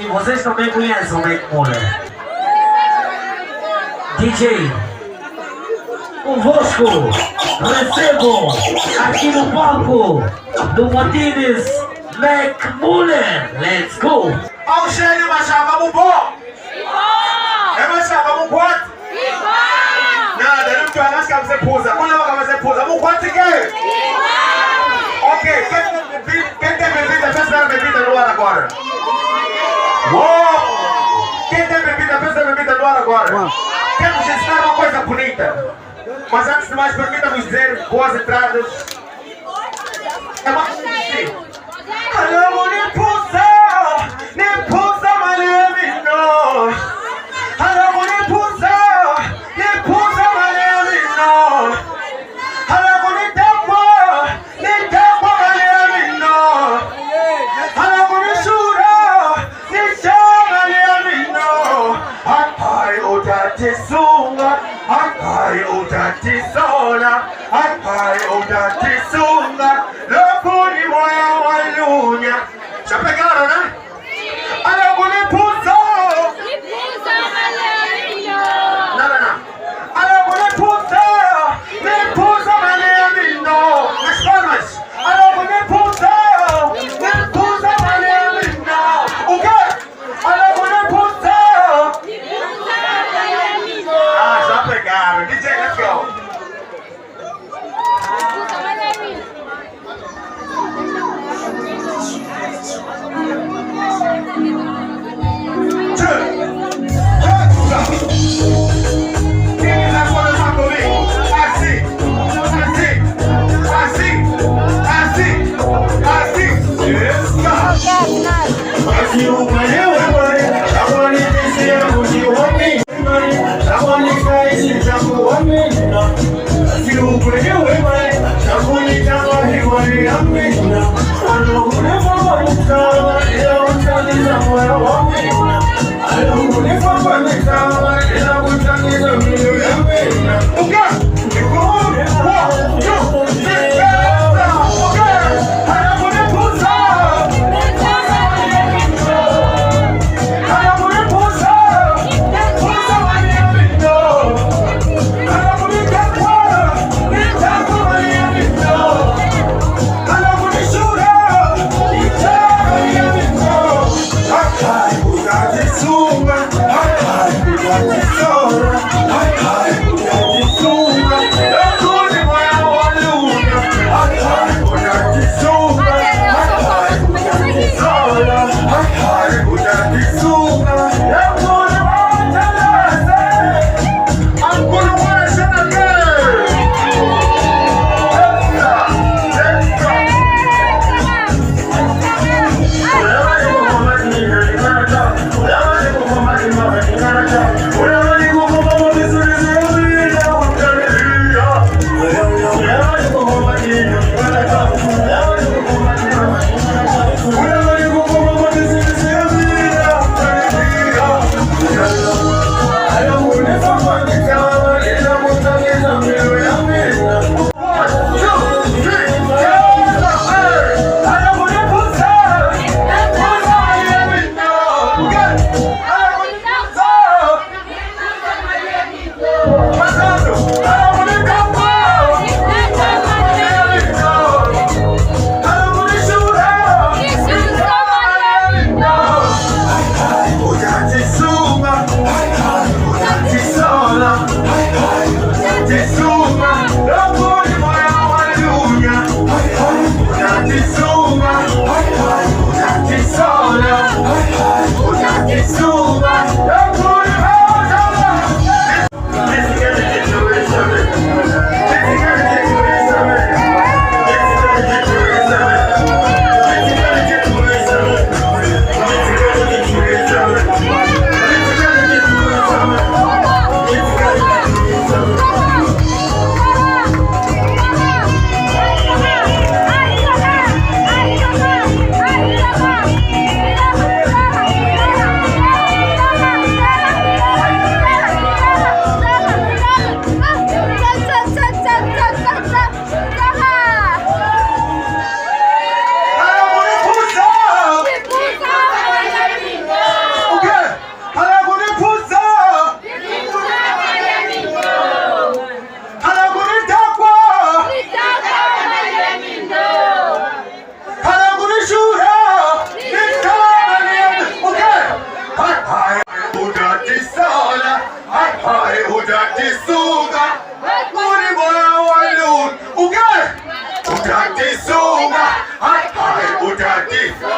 vocês também conhecem o Mac Muller. DJ, convosco, recebo aqui no palco do Martínez Mac Muller. Let's go! Ao cheio, machava bom! É machava bom quanto? Nada, não tem mais que você pousa. Quando você pousa, bom quanto que é? Ok, quem tem bebida, pensa na bebida no ar agora. Uou! Quem tem bebida, pensa na bebida no ar agora. Quero vos ensinar uma coisa bonita. Mas antes de mais, permita-nos dizer boas entradas. É uma coisa assim. Alô, nem pusa, mas nem não. Alô, nem pusa, mas nem não. Alô, nem tempo, mas nem não. Alô, nem chura, nem chama, nem não. Ai, o tati sunga, ai, o tati sola, ai, o tati sunga, loucura moia walunha. Já pegaram, né? Alô, nem pusa, não. Alô, nem pusa, mas nem não. Nas palmas. Alô, nem pusa, mas nem não. O quê? Alô, nem pusa. Ah, já pegaram. DJ, let's go. hai hai utatisuka kuni moyo wangu uke utatisuka hai hai utatisuka